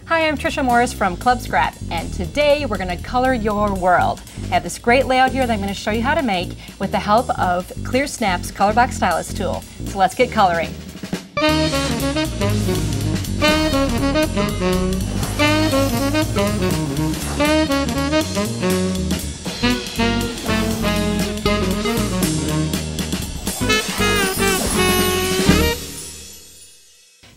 Hi, I'm Tricia Morris from Club Scrap, and today we're going to color your world. I have this great layout here that I'm going to show you how to make with the help of Clearsnap's Colorbox Stylus Tool. So let's get coloring.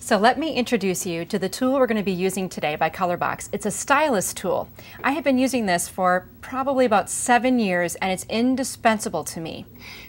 So let me introduce you to the tool we're going to be using today by Colorbox. It's a stylus tool. I have been using this for probably about 7 years, and it's indispensable to me.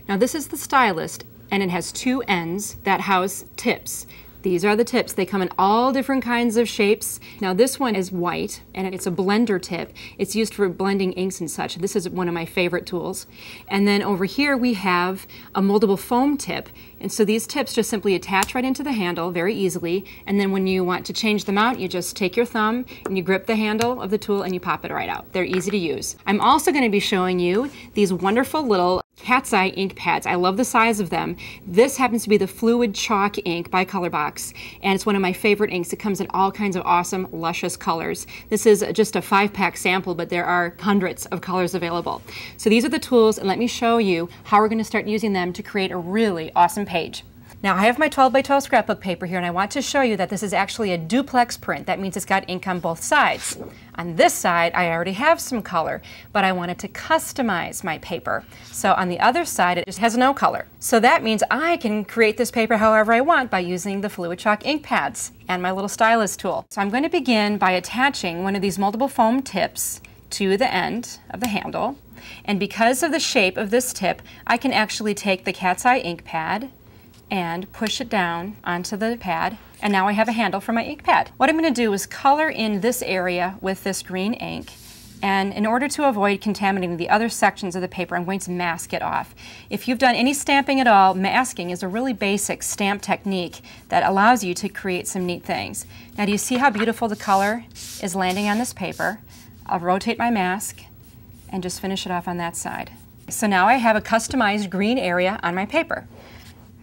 Now this is the stylus, and it has two ends that house tips. These are the tips. They come in all different kinds of shapes. Now this one is white, and it's a blender tip. It's used for blending inks and such. This is one of my favorite tools. And then over here we have a moldable foam tip. And so these tips just simply attach right into the handle very easily. And then when you want to change them out, you just take your thumb and you grip the handle of the tool and you pop it right out. They're easy to use. I'm also going to be showing you these wonderful little cat's eye ink pads. I love the size of them. This happens to be the Fluid Chalk ink by Colorbox, and it's one of my favorite inks. It comes in all kinds of awesome, luscious colors. This is just a 5-pack sample, but there are hundreds of colors available. So these are the tools, and let me show you how we're going to start using them to create a really awesome page. Now I have my 12 by 12 scrapbook paper here, and I want to show you that this is actually a duplex print. That means it's got ink on both sides. On this side, I already have some color, but I wanted to customize my paper. So on the other side, it just has no color. So that means I can create this paper however I want by using the Fluid Chalk ink pads and my little stylus tool. So I'm going to begin by attaching one of these moldable foam tips to the end of the handle. And because of the shape of this tip, I can actually take the cat's eye ink pad and push it down onto the pad, and now I have a handle for my ink pad. What I'm going to do is color in this area with this green ink, and in order to avoid contaminating the other sections of the paper, I'm going to mask it off. If you've done any stamping at all, masking is a really basic stamp technique that allows you to create some neat things. Now do you see how beautiful the color is landing on this paper? I'll rotate my mask and just finish it off on that side. So now I have a customized green area on my paper.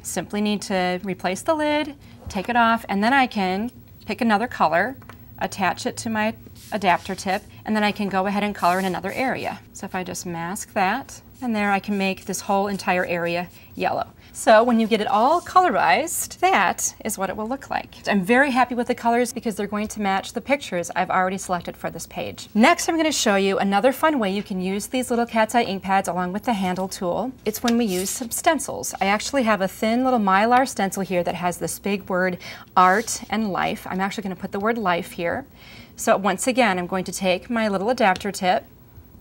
Simply need to replace the lid, take it off, and then I can pick another color, attach it to my adapter tip, and then I can go ahead and color in another area. So if I just mask that, and there I can make this whole entire area yellow. So when you get it all colorized, that is what it will look like. I'm very happy with the colors because they're going to match the pictures I've already selected for this page. Next, I'm going to show you another fun way you can use these little cat's eye ink pads along with the handle tool. It's when we use some stencils. I actually have a thin little mylar stencil here that has this big word art and life. I'm actually going to put the word life here. So once again, I'm going to take my little adapter tip,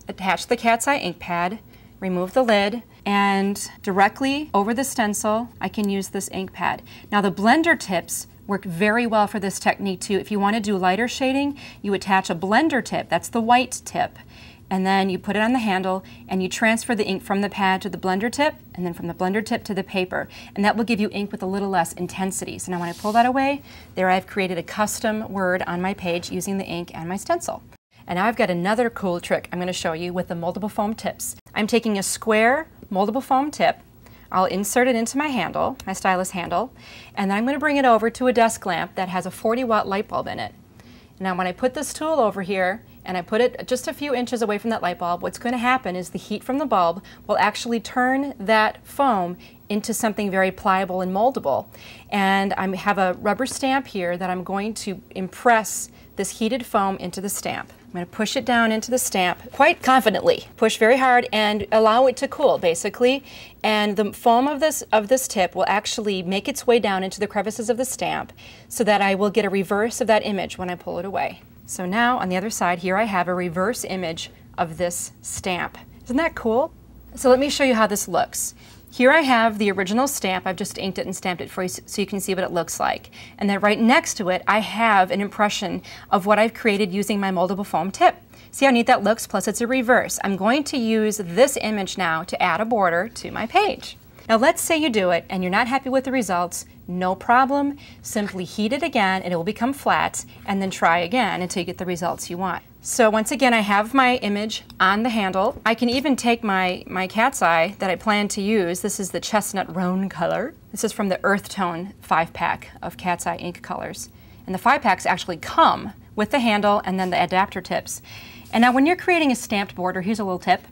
attach the cat's eye ink pad, remove the lid, and directly over the stencil, I can use this ink pad. Now the blender tips work very well for this technique too. If you want to do lighter shading, you attach a blender tip, that's the white tip, and then you put it on the handle and you transfer the ink from the pad to the blender tip, and then from the blender tip to the paper, and that will give you ink with a little less intensity. So now when I pull that away, there I've created a custom word on my page using the ink and my stencil. And now I've got another cool trick I'm going to show you with the moldable foam tips. I'm taking a square moldable foam tip, I'll insert it into my handle, my stylus handle, and then I'm going to bring it over to a desk lamp that has a 40-watt light bulb in it. Now when I put this tool over here and I put it just a few inches away from that light bulb, what's going to happen is the heat from the bulb will actually turn that foam into something very pliable and moldable. And I have a rubber stamp here that I'm going to impress this heated foam into the stamp. I'm going to push it down into the stamp quite confidently. Push very hard and allow it to cool, basically. And the foam of this tip will actually make its way down into the crevices of the stamp so that I will get a reverse of that image when I pull it away. So now on the other side here I have a reverse image of this stamp. Isn't that cool? So let me show you how this looks. Here I have the original stamp. I've just inked it and stamped it for you so you can see what it looks like. And then right next to it, I have an impression of what I've created using my moldable foam tip. See how neat that looks? Plus it's a reverse. I'm going to use this image now to add a border to my page. Now let's say you do it and you're not happy with the results. No problem. Simply heat it again and it will become flat, and then try again until you get the results you want. So once again, I have my image on the handle. I can even take my cat's eye that I plan to use. This is the chestnut roan color. This is from the Earth Tone 5-pack of cat's eye ink colors. And the 5-packs actually come with the handle and then the adapter tips. And now when you're creating a stamped border, here's a little tip.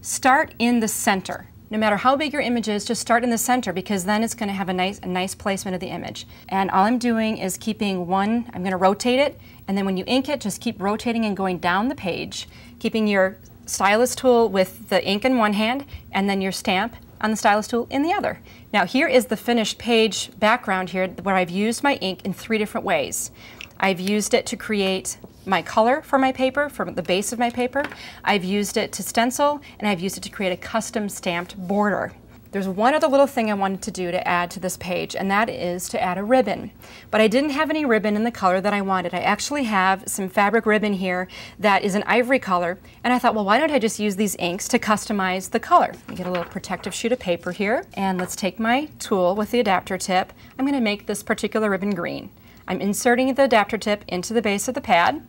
Start in the center. No matter how big your image is, just start in the center because then it's going to have a nice placement of the image. And all I'm doing is keeping one, I'm going to rotate it, and then when you ink it, just keep rotating and going down the page, keeping your stylus tool with the ink in one hand and then your stamp on the stylus tool in the other. Now here is the finished page background here where I've used my ink in 3 different ways. I've used it to create my color for my paper, for the base of my paper. I've used it to stencil, and I've used it to create a custom stamped border. There's one other little thing I wanted to do to add to this page, and that is to add a ribbon. But I didn't have any ribbon in the color that I wanted. I actually have some fabric ribbon here that is an ivory color, and I thought, well, why don't I just use these inks to customize the color? Let me get a little protective sheet of paper here, and let's take my tool with the adapter tip. I'm going to make this particular ribbon green. I'm inserting the adapter tip into the base of the pad,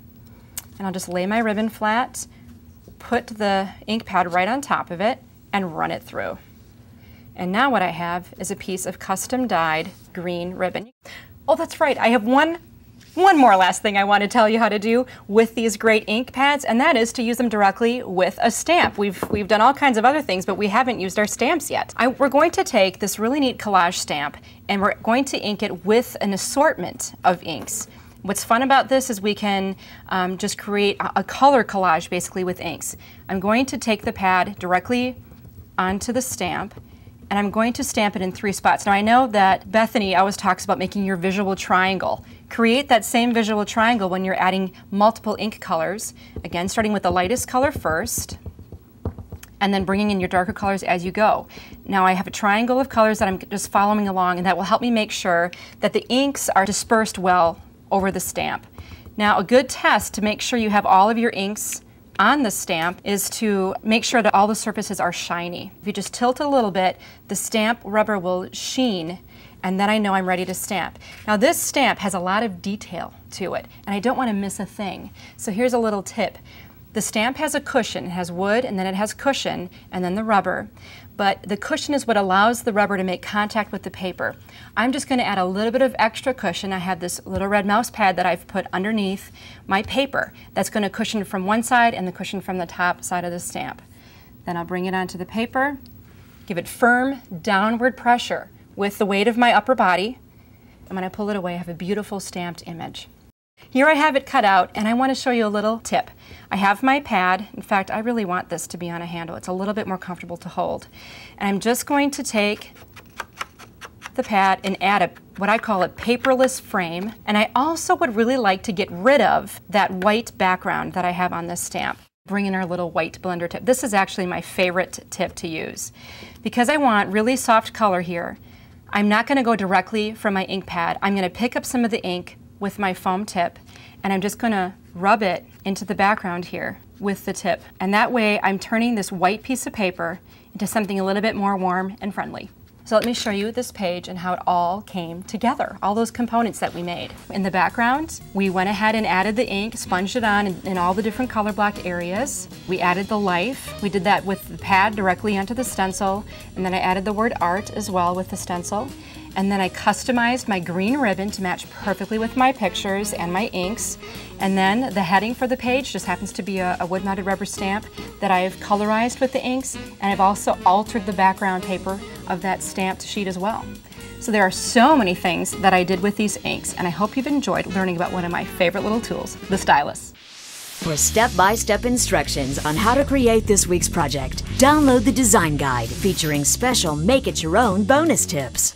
and I'll just lay my ribbon flat, put the ink pad right on top of it, and run it through. And now what I have is a piece of custom dyed green ribbon. Oh, that's right, I have one more last thing I want to tell you how to do with these great ink pads, and that is to use them directly with a stamp. We've done all kinds of other things, but we haven't used our stamps yet. We're going to take this really neat collage stamp, and we're going to ink it with an assortment of inks. What's fun about this is we can just create a color collage basically with inks. I'm going to take the pad directly onto the stamp, and I'm going to stamp it in 3 spots. Now I know that Bethany always talks about making your visual triangle. Create that same visual triangle when you're adding multiple ink colors. Again, starting with the lightest color first, and then bringing in your darker colors as you go. Now I have a triangle of colors that I'm just following along, and that will help me make sure that the inks are dispersed well over the stamp. Now a good test to make sure you have all of your inks on the stamp is to make sure that all the surfaces are shiny. If you just tilt a little bit, the stamp rubber will sheen, and then I know I'm ready to stamp. Now this stamp has a lot of detail to it, and I don't want to miss a thing. So here's a little tip. The stamp has a cushion. It has wood, and then it has cushion, and then the rubber. But the cushion is what allows the rubber to make contact with the paper. I'm just going to add a little bit of extra cushion. I have this little red mouse pad that I've put underneath my paper. That's going to cushion from one side and the cushion from the top side of the stamp. Then I'll bring it onto the paper, give it firm downward pressure with the weight of my upper body, and when I pull it away, I have a beautiful stamped image. Here I have it cut out, and I want to show you a little tip. I have my pad. In fact, I really want this to be on a handle. It's a little bit more comfortable to hold. And I'm just going to take the pad and add what I call a paperless frame. And I also would really like to get rid of that white background that I have on this stamp. Bring in our little white blender tip. This is actually my favorite tip to use. Because I want really soft color here, I'm not going to go directly from my ink pad. I'm going to pick up some of the ink with my foam tip, and I'm just going to rub it into the background here with the tip. And that way I'm turning this white piece of paper into something a little bit more warm and friendly. So let me show you this page and how it all came together, all those components that we made. In the background, we went ahead and added the ink, sponged it on in all the different color blocked areas. We added the life. We did that with the pad directly onto the stencil, and then I added the word art as well with the stencil. And then I customized my green ribbon to match perfectly with my pictures and my inks. And then the heading for the page just happens to be a wood-mounted rubber stamp that I've colorized with the inks, and I've also altered the background paper of that stamped sheet as well. So there are so many things that I did with these inks, and I hope you've enjoyed learning about one of my favorite little tools, the stylus. For step-by-step instructions on how to create this week's project, download the design guide featuring special make-it-your-own bonus tips.